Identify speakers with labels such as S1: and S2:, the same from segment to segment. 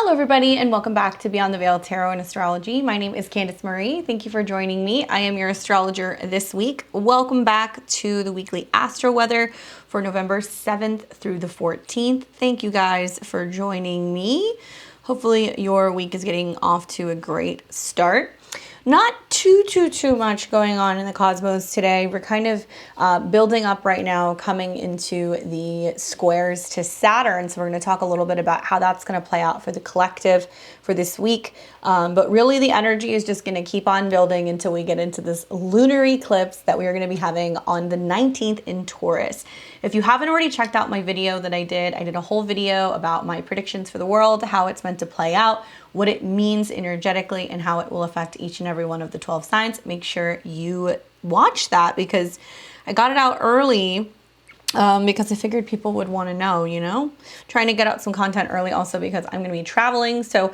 S1: Hello everybody and welcome back to Beyond the Veil Tarot and Astrology. My name is Candice Marie. Thank you for joining me. I am your astrologer this week. Welcome back to the weekly astro weather for November 7th through the 14th. Thank you guys for joining me. Hopefully your week is getting off to a great start. Not too much going on in the cosmos today. We're kind of building up right now, coming into the squares to Saturn. So we're going to talk a little bit about how that's going to play out for the collective for this week. But really the energy is just going to keep on building until we get into this lunar eclipse that we are going to be having on the 19th in Taurus. If you haven't already checked out my video that I did a whole video about my predictions for the world, how it's meant to play out, what it means energetically, and how it will affect each and every one of the 12 signs. Make sure you watch that because I got it out early because I figured people would want to know, trying to get out some content early also because I'm going to be traveling. So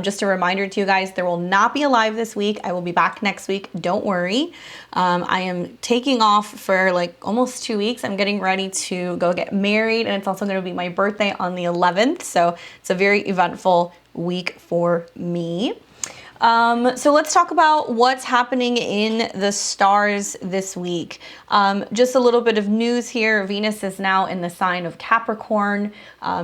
S1: just a reminder to you guys, there will not be a live this week. I will be back next week. Don't worry. I am taking off for like almost 2 weeks. I'm getting ready to go get married, and it's also going to be my birthday on the 11th. So it's a very eventful week for me. So let's talk about what's happening in the stars this week. Just a little bit of news here. Venus is now in the sign of Capricorn.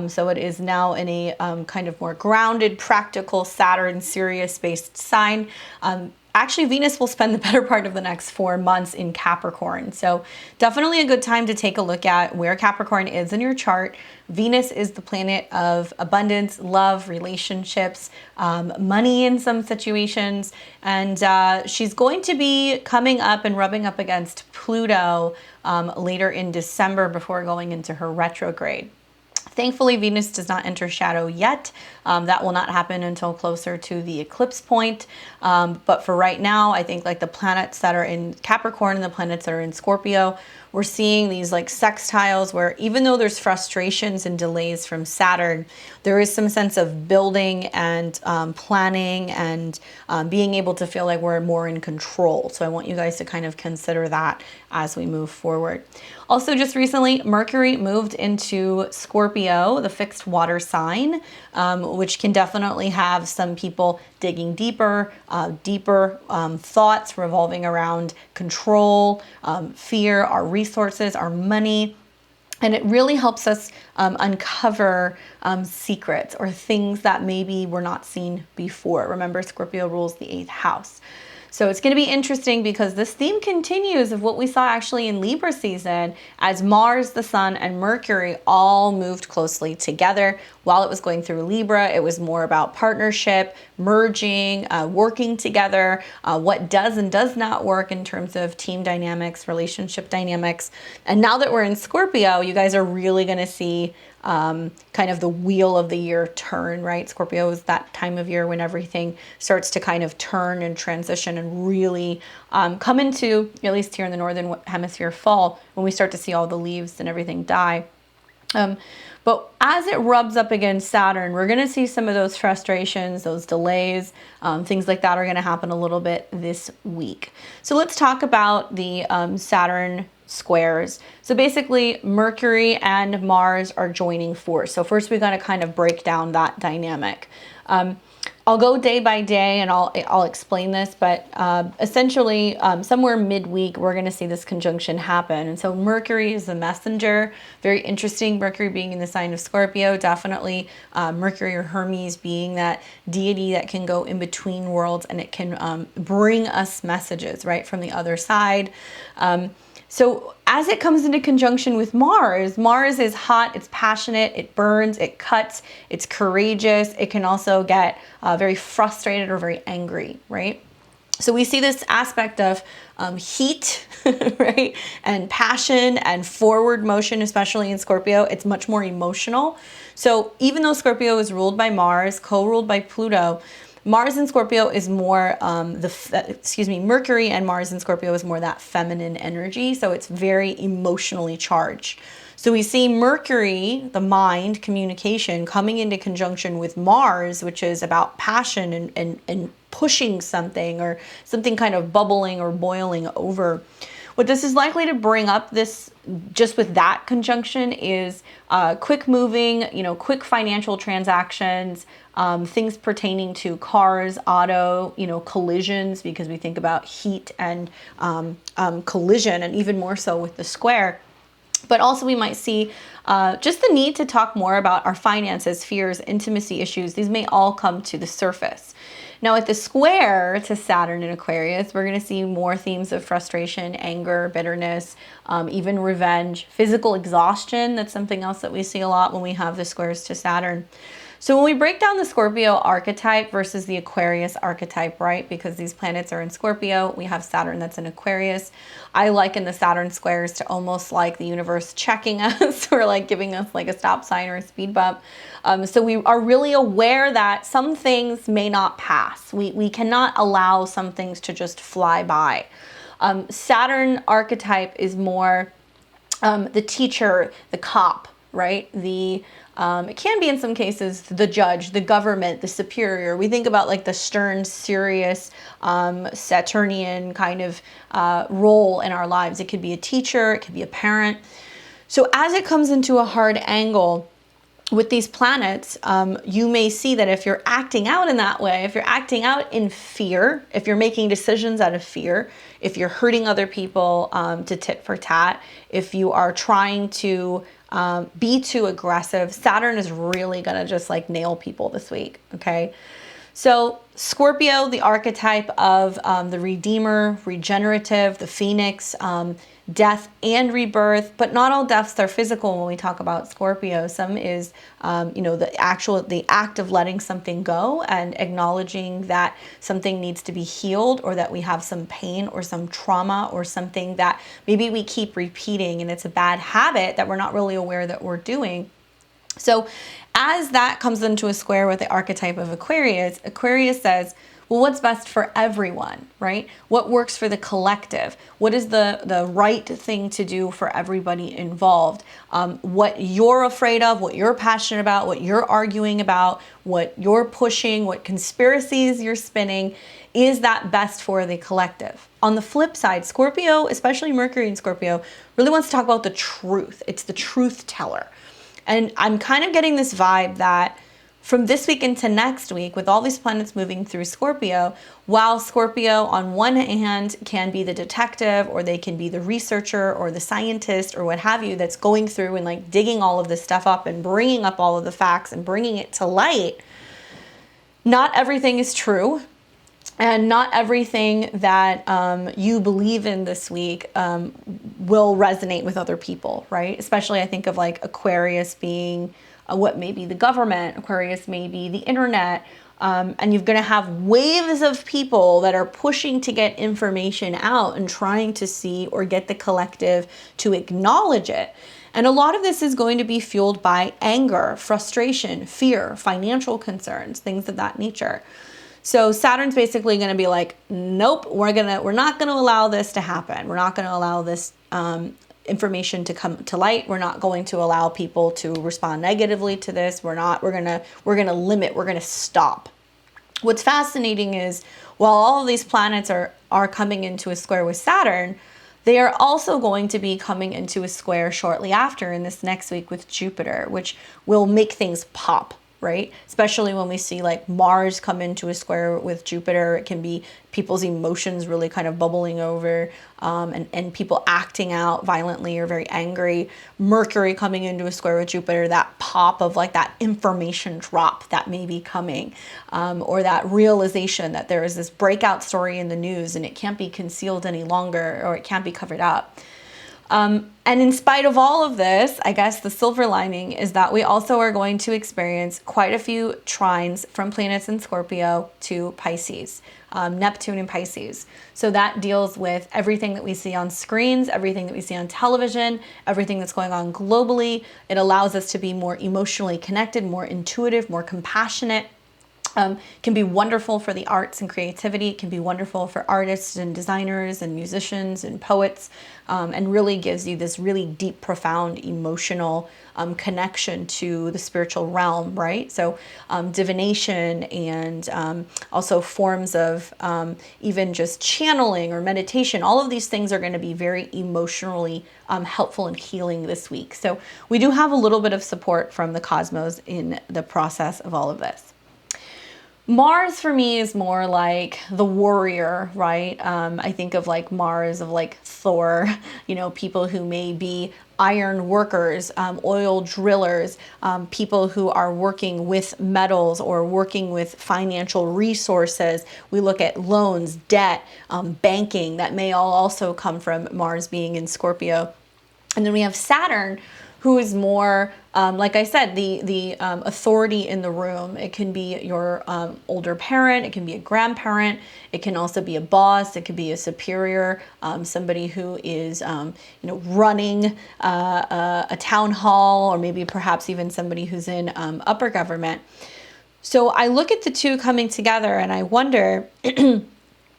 S1: So it is now in a kind of more grounded, practical, Saturn, Sirius-based sign. Actually, Venus will spend the better part of the next 4 months in Capricorn. So definitely a good time to take a look at where Capricorn is in your chart. Venus is the planet of abundance, love, relationships, money in some situations. And she's going to be coming up and rubbing up against Pluto later in December before going into her retrograde. Thankfully, Venus does not enter shadow yet. That will not happen until closer to the eclipse point. But for right now, I think like the planets that are in Capricorn and the planets that are in Scorpio, we're seeing these like sextiles where even though there's frustrations and delays from Saturn, there is some sense of building and planning and being able to feel like we're more in control. So I want you guys to kind of consider that as we move forward. Also, just recently, Mercury moved into Scorpio, the fixed water sign, which can definitely have some people digging deeper, thoughts revolving around control, fear, our resources, our money. And it really helps us uncover secrets or things that maybe were not seen before. Remember, Scorpio rules the 8th house. So it's going to be interesting because this theme continues of what we saw actually in Libra season as Mars, the Sun, and Mercury all moved closely together. While it was going through Libra, it was more about partnership, merging, working together, what does and does not work in terms of team dynamics, relationship dynamics. And now that we're in Scorpio, you guys are really going to see kind of the wheel of the year turn, right? Scorpio is that time of year when everything starts to kind of turn and transition and really come into, at least here in the northern hemisphere, fall, when we start to see all the leaves and everything die. But as it rubs up against Saturn, we're going to see some of those frustrations, those delays, things like that are going to happen a little bit this week. So let's talk about the Saturn squares. So basically Mercury and Mars are joining force. So first we got to kind of break down that dynamic. I'll go day by day and I'll explain this, but essentially somewhere midweek we're going to see this conjunction happen. And so Mercury is the messenger. Very interesting. Mercury being in the sign of Scorpio, definitely Mercury or Hermes being that deity that can go in between worlds and it can bring us messages right from the other side. So as it comes into conjunction with Mars, Mars is hot, it's passionate, it burns, it cuts, it's courageous. It can also get very frustrated or very angry, right? So we see this aspect of heat, right? And passion and forward motion, especially in Scorpio, it's much more emotional. So even though Scorpio is ruled by Mars, co-ruled by Pluto, Mars in Scorpio is more, Mercury and Mars in Scorpio is more that feminine energy. So it's very emotionally charged. So we see Mercury, the mind, communication, coming into conjunction with Mars, which is about passion and pushing something or something kind of bubbling or boiling over. What this is likely to bring up, this just with that conjunction, is quick moving, quick financial transactions, things pertaining to cars, auto, collisions, because we think about heat and collision, and even more so with the square. But also we might see just the need to talk more about our finances, fears, intimacy issues. These may all come to the surface. Now at the square to Saturn in Aquarius, we're going to see more themes of frustration, anger, bitterness, even revenge, physical exhaustion. That's something else that we see a lot when we have the squares to Saturn. So when we break down the Scorpio archetype versus the Aquarius archetype, right? Because these planets are in Scorpio, we have Saturn that's in Aquarius. I liken the Saturn squares to almost like the universe checking us, or like giving us like a stop sign or a speed bump. So we are really aware that some things may not pass. We cannot allow some things to just fly by. Saturn archetype is more the teacher, the cop, right? It can be in some cases the judge, the government, the superior. We think about like the stern, serious, Saturnian kind of role in our lives. It could be a teacher, it could be a parent. So as it comes into a hard angle with these planets, you may see that if you're acting out in that way, if you're acting out in fear, if you're making decisions out of fear, if you're hurting other people to tit for tat, if you are trying to be too aggressive, Saturn is really going to just like nail people this week. Okay. So Scorpio, the archetype of the redeemer, regenerative, the phoenix, death and rebirth, but not all deaths are physical when we talk about Scorpio. Some is, the act of letting something go and acknowledging that something needs to be healed, or that we have some pain or some trauma or something that maybe we keep repeating and it's a bad habit that we're not really aware that we're doing. So as that comes into a square with the archetype of Aquarius, Aquarius says, well, what's best for everyone, right? What works for the collective? What is the right thing to do for everybody involved? What you're afraid of, what you're passionate about, what you're arguing about, what you're pushing, what conspiracies you're spinning, is that best for the collective? On the flip side, Scorpio, especially Mercury in Scorpio, really wants to talk about the truth. It's the truth teller. And I'm kind of getting this vibe that from this week into next week, with all these planets moving through Scorpio, while Scorpio on one hand can be the detective, or they can be the researcher or the scientist or what have you, that's going through and like digging all of this stuff up and bringing up all of the facts and bringing it to light, not everything is true. And not everything that you believe in this week will resonate with other people, right? Especially I think of like Aquarius being what may be the government, Aquarius may be the internet, and you're going to have waves of people that are pushing to get information out and trying to see or get the collective to acknowledge it. And a lot of this is going to be fueled by anger, frustration, fear, financial concerns, things of that nature. So Saturn's basically going to be like, nope, we're not going to allow this to happen. We're not going to allow this information to come to light. We're not going to allow people to respond negatively to this. We're going to limit, we're going to stop. What's fascinating is while all of these planets are coming into a square with Saturn, they are also going to be coming into a square shortly after in this next week with Jupiter, which will make things pop. Right? Especially when we see like Mars come into a square with Jupiter, it can be people's emotions really kind of bubbling over, and people acting out violently or very angry. Mercury coming into a square with Jupiter, that pop of like that information drop that may be coming, or that realization that there is this breakout story in the news and it can't be concealed any longer, or it can't be covered up. And in spite of all of this, I guess the silver lining is that we also are going to experience quite a few trines from planets in Scorpio to Pisces, Neptune and Pisces. So that deals with everything that we see on screens, everything that we see on television, everything that's going on globally. It allows us to be more emotionally connected, more intuitive, more compassionate. Can be wonderful for the arts and creativity. It can be wonderful for artists and designers and musicians and poets, and really gives you this really deep, profound emotional connection to the spiritual realm, right? So divination and also forms of even just channeling or meditation, all of these things are going to be very emotionally helpful and healing this week. So we do have a little bit of support from the cosmos in the process of all of this. Mars for me is more like the warrior, right? I think of like Mars, of like Thor, people who may be iron workers, oil drillers, people who are working with metals or working with financial resources. We look at loans, debt, banking, that may all also come from Mars being in Scorpio. And then we have Saturn, who is more, like I said, the authority in the room. It can be your older parent, it can be a grandparent, it can also be a boss, it could be a superior, somebody who is running a town hall, or maybe perhaps even somebody who's in upper government. So I look at the two coming together and I wonder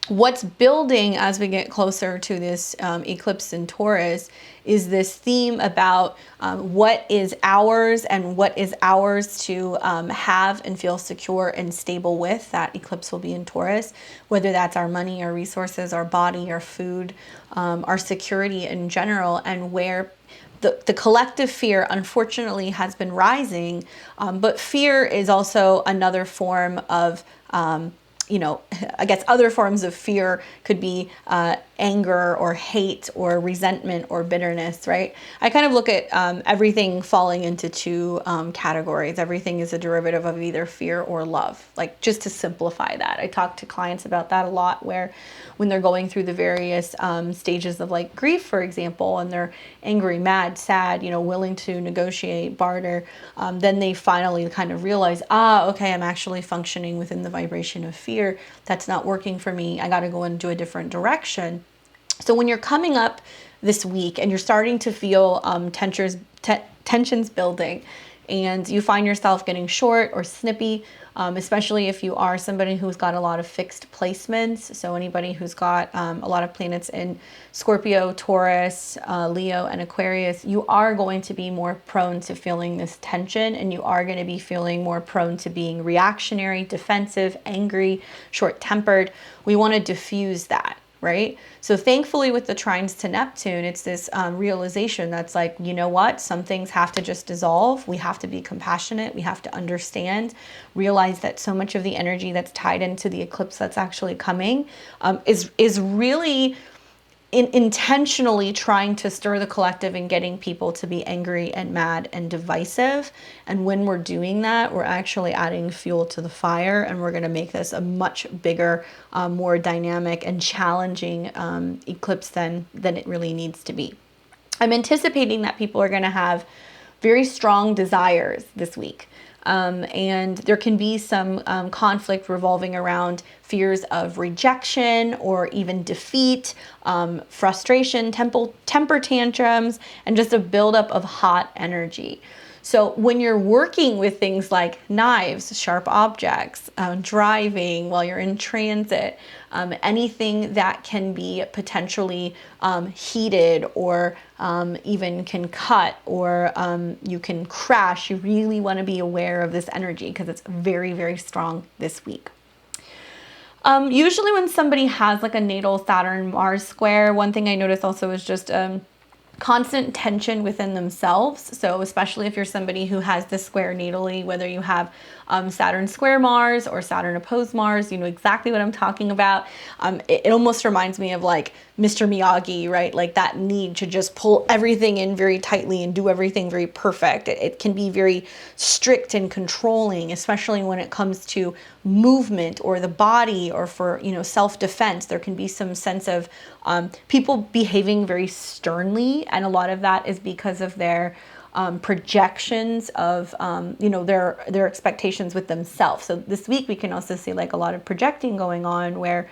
S1: what's building as we get closer to this eclipse in Taurus is this theme about what is ours and what is ours to have and feel secure and stable with. That eclipse will be in Taurus, whether that's our money, our resources, our body, our food, our security in general, and where the collective fear, unfortunately, has been rising. But fear is also another form of I guess other forms of fear could be anger or hate or resentment or bitterness, right? I kind of look at everything falling into two categories. Everything is a derivative of either fear or love, like just to simplify that. I talk to clients about that a lot, where when they're going through the various stages of like grief, for example, and they're angry, mad, sad, willing to negotiate, barter, then they finally kind of realize, okay, I'm actually functioning within the vibration of fear. That's not working for me. I got to go into a different direction. So when you're coming up this week and you're starting to feel tensions building, and you find yourself getting short or snippy, especially if you are somebody who's got a lot of fixed placements. So anybody who's got a lot of planets in Scorpio, Taurus, Leo, and Aquarius, you are going to be more prone to feeling this tension, and you are going to be feeling more prone to being reactionary, defensive, angry, short-tempered. We want to diffuse that, right? So thankfully with the trines to Neptune, it's this realization that's like, you know what? Some things have to just dissolve. We have to be compassionate. We have to understand, realize that so much of the energy that's tied into the eclipse that's actually coming is really intentionally trying to stir the collective and getting people to be angry and mad and divisive. And when we're doing that, we're actually adding fuel to the fire, and we're going to make this a much bigger, more dynamic and challenging eclipse than it really needs to be. I'm anticipating that people are going to have very strong desires this week. And there can be some conflict revolving around fears of rejection or even defeat, frustration, temper tantrums, and just a buildup of hot energy. So when you're working with things like knives, sharp objects, driving while you're in transit, anything that can be potentially heated or even can cut or you can crash, you really want to be aware of this energy because it's very, very strong this week. Usually when somebody has like a natal Saturn-Mars square, one thing I notice also is just constant tension within themselves. So especially if you're somebody who has this square natally, whether you have Saturn square Mars or Saturn opposed Mars, you know exactly what I'm talking about. It almost reminds me of like Mr. Miyagi, right? Like that need to just pull everything in very tightly and do everything very perfect. It can be very strict and controlling, especially when it comes to movement or the body or for, self-defense. There can be some sense of people behaving very sternly, and a lot of that is because of their projections of, their expectations with themselves. So this week we can also see like a lot of projecting going on where,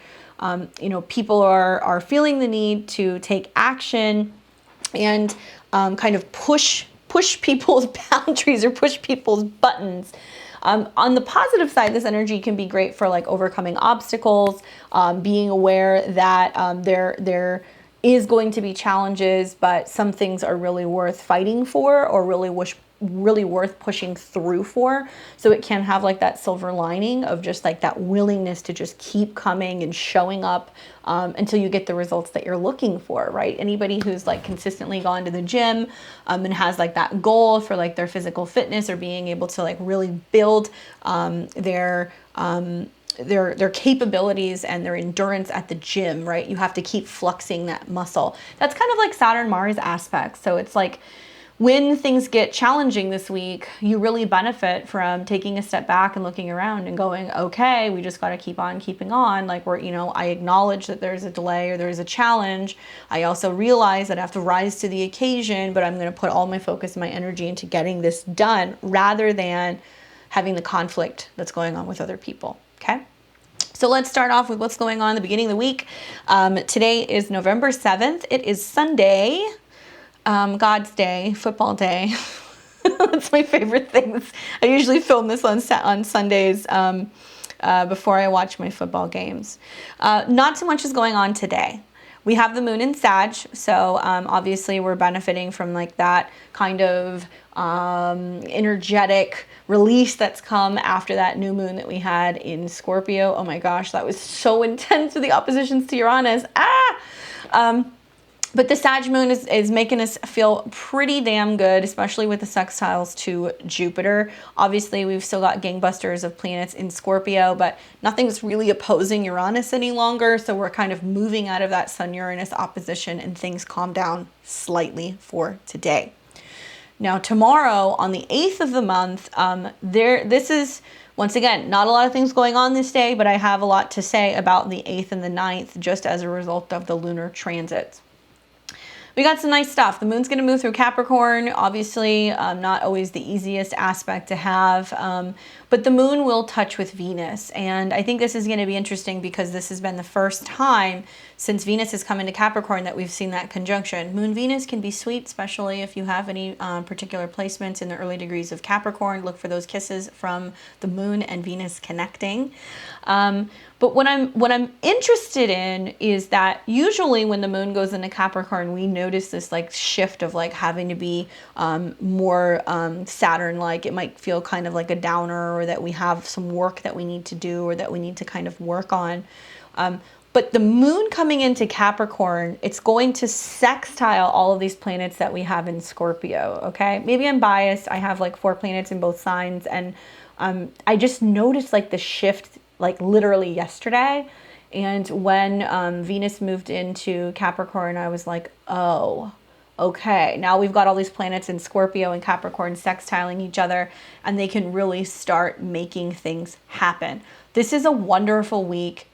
S1: people are feeling the need to take action and kind of push people's boundaries or push people's buttons. On the positive side, this energy can be great for like overcoming obstacles, being aware that there is going to be challenges, but some things are really worth fighting for, or really worth pushing through for. So it can have like that silver lining of just like that willingness to just keep coming and showing up until you get the results that you're looking for, right? Anybody who's like consistently gone to the gym and has like that goal for like their physical fitness, or being able to like really build their capabilities and their endurance at the gym, right? You have to keep fluxing that muscle. That's kind of like Saturn Mars aspects. So it's like, when things get challenging this week, you really benefit from taking a step back and looking around and going, okay, we just got to keep on keeping on. Like I acknowledge that there's a delay or there's a challenge. I also realize that I have to rise to the occasion, but I'm going to put all my focus and my energy into getting this done rather than having the conflict that's going on with other people. Okay. So let's start off with what's going on at the beginning of the week. Today is November 7th. It is Sunday. God's Day, football day. That's my favorite things. I usually film this on Sundays before I watch my football games. Not too much is going on today. We have the moon in Sag, so obviously we're benefiting from like that kind of energetic release that's come after that new moon that we had in Scorpio. Oh my gosh, that was so intense with the oppositions to Uranus. But the Sag moon is making us feel pretty damn good, especially with the sextiles to Jupiter. Obviously, we've still got gangbusters of planets in Scorpio, but nothing's really opposing Uranus any longer. So we're kind of moving out of that Sun-Uranus opposition, and things calm down slightly for today. Now, tomorrow on the 8th of the month, this is, once again, not a lot of things going on this day, but I have a lot to say about the 8th and the 9th just as a result of the lunar transits. We got some nice stuff. The moon's going to move through Capricorn. Obviously, not always the easiest aspect to have, but the moon will touch with Venus. And I think this is going to be interesting because this has been the first time since Venus has come into Capricorn that we've seen that conjunction. Moon-Venus can be sweet, especially if you have any particular placements in the early degrees of Capricorn. Look for those kisses from the moon and Venus connecting. But what I'm interested in is that usually when the moon goes into Capricorn, we notice this like shift of like having to be more Saturn-like. It might feel kind of like a downer, or that we have some work that we need to do, or that we need to kind of work on. But the moon coming into Capricorn, it's going to sextile all of these planets that we have in Scorpio, okay? Maybe I'm biased. I have like 4 planets in both signs, and I just noticed like the shift like literally yesterday. And when Venus moved into Capricorn, I was like, oh, okay, now we've got all these planets in Scorpio and Capricorn sextiling each other, and they can really start making things happen. This is a wonderful week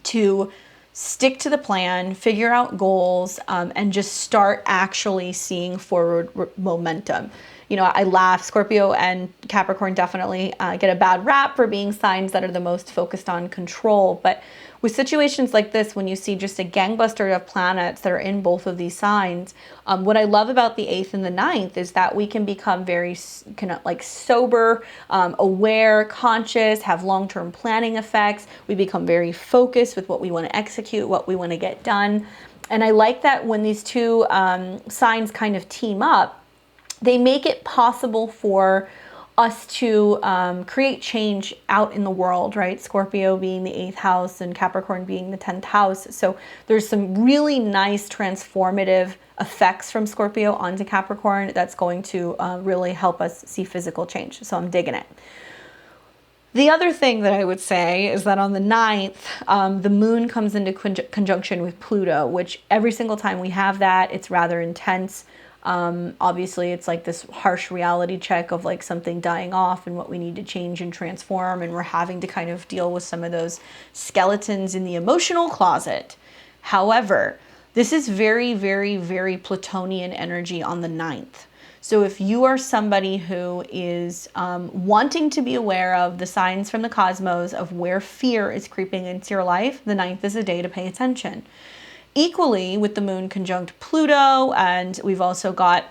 S1: to stick to the plan, figure out goals, and just start actually seeing forward momentum. You know, I laugh. Scorpio and Capricorn definitely get a bad rap for being signs that are the most focused on control. But with situations like this, when you see just a gangbuster of planets that are in both of these signs, what I love about the 8th and the 9th is that we can become very kind of like sober, aware, conscious, have long-term planning effects. We become very focused with what we want to execute, what we want to get done. And I like that when these two signs kind of team up, they make it possible for us to create change out in the world, right? Scorpio being the 8th house and Capricorn being the 10th house. So there's some really nice transformative effects from Scorpio onto Capricorn that's going to really help us see physical change. So I'm digging it. The other thing that I would say is that on the 9th, the moon comes into conjunction with Pluto, which every single time we have that, it's rather intense. Obviously, it's like this harsh reality check of like something dying off and what we need to change and transform. And we're having to kind of deal with some of those skeletons in the emotional closet. However, this is very, very, very Plutonian energy on the 9th. So if you are somebody who is wanting to be aware of the signs from the cosmos of where fear is creeping into your life, the 9th is a day to pay attention. Equally, with the moon conjunct Pluto, and we've also got,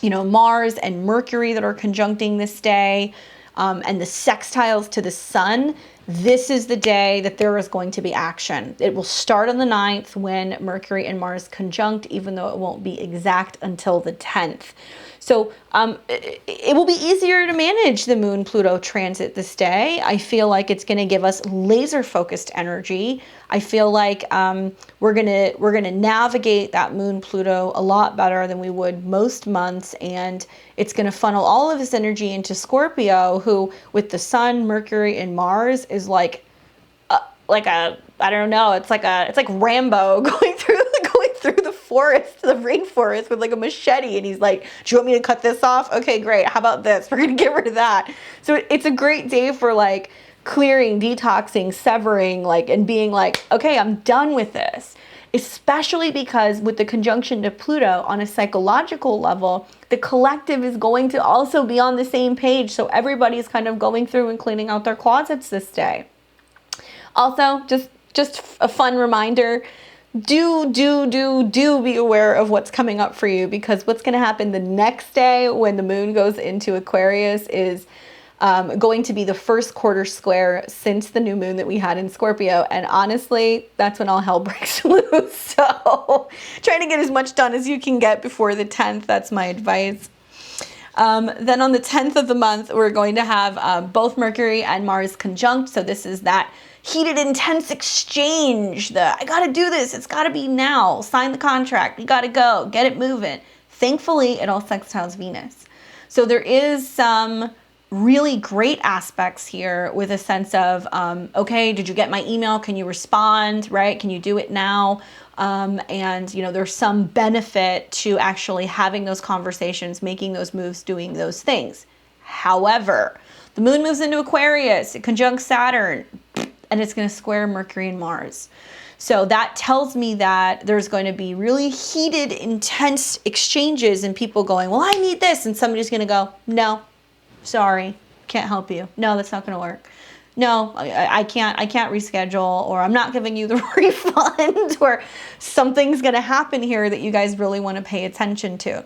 S1: you know, Mars and Mercury that are conjuncting this day. and the sextiles to the sun, this is the day that there is going to be action. It will start on the 9th when Mercury and Mars conjunct, even though it won't be exact until the 10th. So it will be easier to manage the Moon-Pluto transit this day. I feel like it's going to give us laser-focused energy. I feel like we're gonna navigate that Moon-Pluto a lot better than we would most months, and it's going to funnel all of this energy into Scorpio, who with the Sun, Mercury, and Mars is like a I don't know. It's like Rambo going through the forest, the rainforest with like a machete, and he's like, "Do you want me to cut this off? Okay, great. How about this? We're gonna get rid of that." So it's a great day for like clearing, detoxing, severing, like, and being like, "Okay, I'm done with this." Especially because with the conjunction to Pluto on a psychological level, the collective is going to also be on the same page. So everybody's kind of going through and cleaning out their closets this day. Also, just a fun reminder, do be aware of what's coming up for you, because what's going to happen the next day when the moon goes into Aquarius is going to be the first quarter square since the new moon that we had in Scorpio. And honestly, that's when all hell breaks loose. So try to get as much done as you can get before the 10th. That's my advice. Then on the 10th of the month, we're going to have both Mercury and Mars conjunct. So this is that heated, intense exchange. I got to do this. It's got to be now. Sign the contract. We got to go. Get it moving. Thankfully, it all sextiles Venus. So there is some really great aspects here with a sense of, okay, did you get my email? Can you respond, right? Can you do it now? And, you know, there's some benefit to actually having those conversations, making those moves, doing those things. However, the moon moves into Aquarius, it conjuncts Saturn, and it's going to square Mercury and Mars. So that tells me that there's going to be really heated, intense exchanges and people going, well, I need this. And somebody's going to go, no, sorry, can't help you. No, that's not going to work. No, I can't reschedule, or I'm not giving you the refund, or something's going to happen here that you guys really want to pay attention to.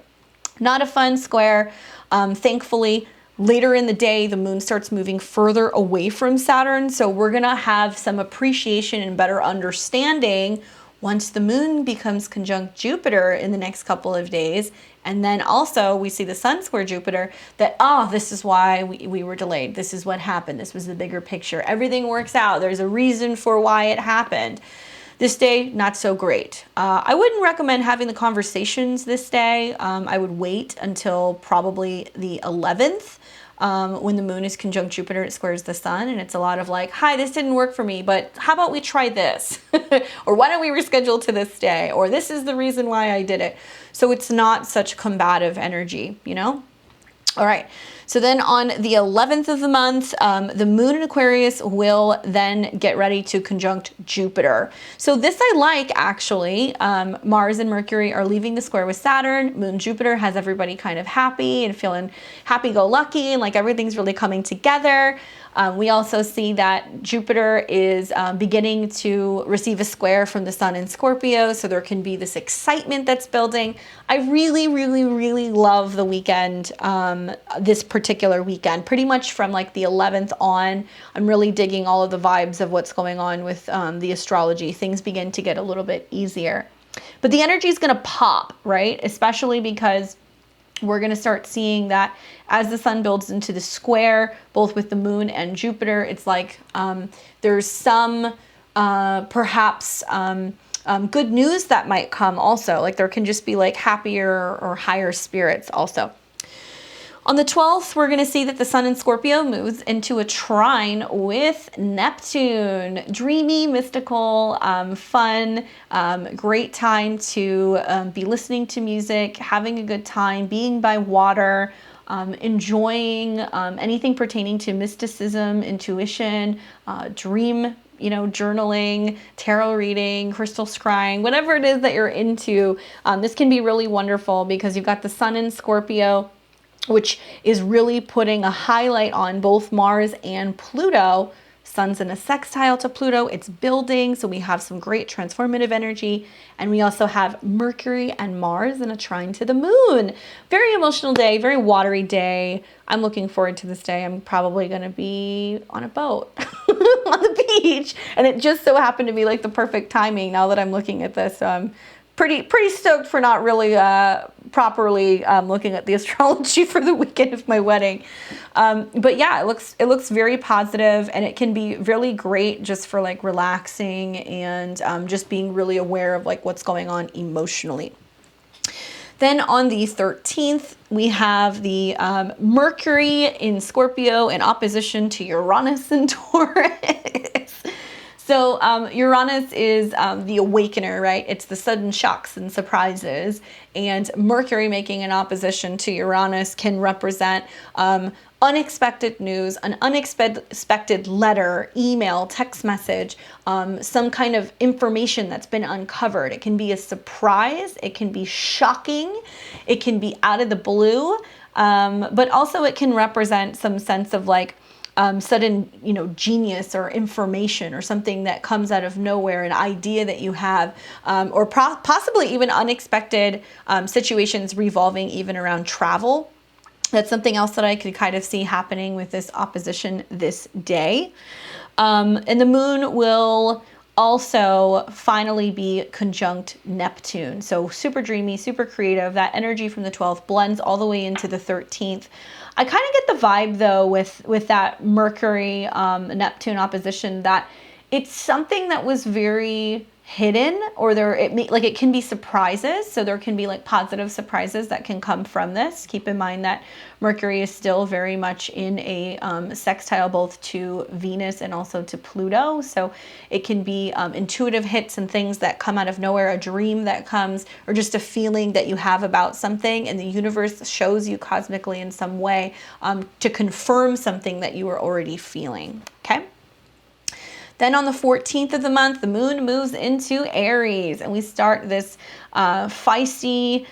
S1: Not a fun square. Thankfully, later in the day, the moon starts moving further away from Saturn. So we're going to have some appreciation and better understanding once the moon becomes conjunct Jupiter in the next couple of days. And then also we see the sun square Jupiter, that, oh, this is why we were delayed. This is what happened. This was the bigger picture. Everything works out. There's a reason for why it happened. This day, not so great. I wouldn't recommend having the conversations this day. I would wait until probably the 11th. When the moon is conjunct Jupiter, it squares the sun, and it's a lot of like, hi, this didn't work for me, but how about we try this? Or why don't we reschedule to this day? Or this is the reason why I did it. So it's not such combative energy, you know? All right. So then on the 11th of the month, the moon in Aquarius will then get ready to conjunct Jupiter. So this I like, actually. Mars and Mercury are leaving the square with Saturn. Moon Jupiter has everybody kind of happy and feeling happy-go-lucky, and like everything's really coming together. We also see that Jupiter is beginning to receive a square from the sun in Scorpio, so there can be this excitement that's building. I really, really, really love the weekend, this particular weekend. Pretty much from like the 11th on, I'm really digging all of the vibes of what's going on with the astrology. Things begin to get a little bit easier. But the energy is going to pop, right? Especially because we're going to start seeing that as the sun builds into the square, both with the moon and Jupiter, it's like there's some perhaps good news that might come also. Like there can just be like happier or higher spirits also. On the 12th, we're going to see that the sun in Scorpio moves into a trine with Neptune. Dreamy, mystical, fun, great time to be listening to music, having a good time, being by water, enjoying anything pertaining to mysticism, intuition, dream, journaling, tarot reading, crystal scrying, whatever it is that you're into. This can be really wonderful because you've got the sun in Scorpio, which is really putting a highlight on both Mars and Pluto Sun's in a sextile to Pluto. It's building, so we have some great transformative energy. And we also have Mercury and Mars in a trine to the moon. Very emotional day, very watery day. I'm looking forward to this day. I'm probably going to be on a boat on the beach. And it just so happened to be like the perfect timing now that I'm looking at this. So I'm pretty stoked for not really properly looking at the astrology for the weekend of my wedding. But yeah, it looks very positive, and it can be really great just for like relaxing and just being really aware of like what's going on emotionally. Then on the 13th, we have the Mercury in Scorpio in opposition to Uranus in Taurus. So Uranus is the awakener, right? It's the sudden shocks and surprises. And Mercury making an opposition to Uranus can represent unexpected news, an unexpected letter, email, text message, some kind of information that's been uncovered. It can be a surprise. It can be shocking. It can be out of the blue. But also it can represent some sense of like, sudden, genius or information or something that comes out of nowhere, an idea that you have, or possibly even unexpected situations revolving even around travel. That's something else that I could kind of see happening with this opposition this day. And the moon will also finally be conjunct Neptune. So super dreamy, super creative. That energy from the 12th blends all the way into the 13th. I kind of get the vibe though with that Mercury Neptune opposition that it's something that was very hidden, or it can be surprises. So there can be like positive surprises that can come from this. Keep in mind that Mercury is still very much in a sextile both to Venus and also to Pluto. So it can be intuitive hits and things that come out of nowhere, a dream that comes, or just a feeling that you have about something, and the universe shows you cosmically in some way to confirm something that you were already feeling. Okay. Then on the 14th of the month, the moon moves into Aries, and we start this feisty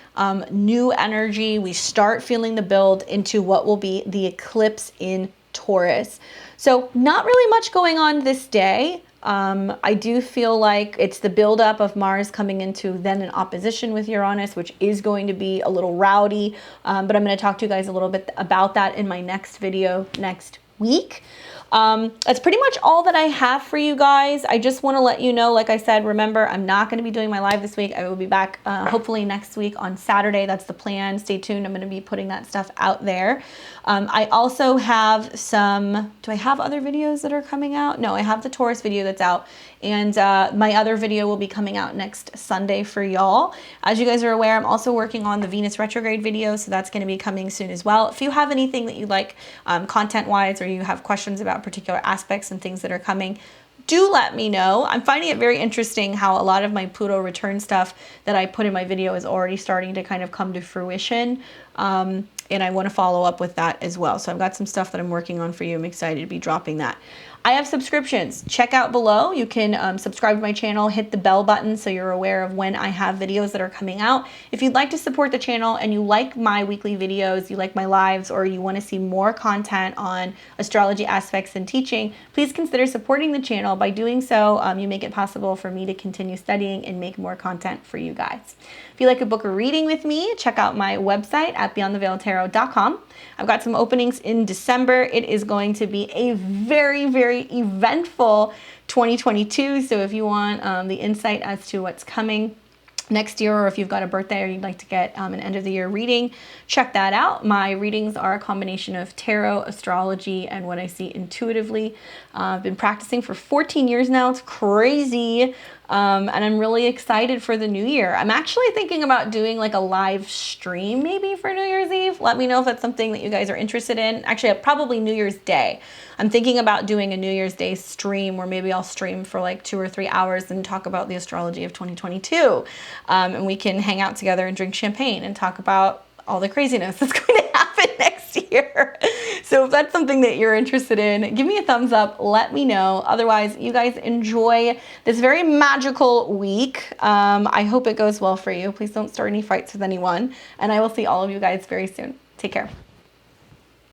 S1: new energy. We start feeling the build into what will be the eclipse in Taurus. So not really much going on this day. I do feel like it's the buildup of Mars coming into then an opposition with Uranus, which is going to be a little rowdy. But I'm going to talk to you guys a little bit about that in my next video next week. That's pretty much all that I have for you guys. I just want to let you know, like I said, remember, I'm not going to be doing my live this week. I will be back hopefully next week on Saturday. That's the plan. Stay tuned. I'm going to be putting that stuff out there. I also have do I have other videos that are coming out? No, I have the Taurus video that's out. And my other video will be coming out next Sunday for y'all. As you guys are aware, I'm also working on the Venus retrograde video, so that's going to be coming soon as well. If you have anything that you like content-wise, or you have questions about particular aspects and things that are coming, do let me know. I'm finding it very interesting how a lot of my Pluto return stuff that I put in my video is already starting to kind of come to fruition. And I want to follow up with that as well. So I've got some stuff that I'm working on for you. I'm excited to be dropping that. I have subscriptions. Check out below. You can subscribe to my channel, hit the bell button so you're aware of when I have videos that are coming out. If you'd like to support the channel and you like my weekly videos, you like my lives, or you want to see more content on astrology aspects and teaching, please consider supporting the channel. By doing so, you make it possible for me to continue studying and make more content for you guys. If you like a book or reading with me, check out my website at beyondtheveiledtarot.com. I've got some openings in December. It is going to be a very, very eventful 2022. So if you want the insight as to what's coming next year, or if you've got a birthday or you'd like to get an end of the year reading, check that out. My readings are a combination of tarot, astrology, and what I see intuitively. I've been practicing for 14 years now. It's crazy. And I'm really excited for the new year. I'm actually thinking about doing like a live stream maybe for New Year's Eve. Let me know if that's something that you guys are interested in. Actually, probably New Year's Day. I'm thinking about doing a New Year's Day stream where maybe I'll stream for like 2 or 3 hours and talk about the astrology of 2022. And we can hang out together and drink champagne and talk about all the craziness that's going to happen next year. So if that's something that you're interested in, give me a thumbs up, let me know. Otherwise, you guys enjoy this very magical week. I hope it goes well for you. Please don't start any fights with anyone. And I will see all of you guys very soon. Take care.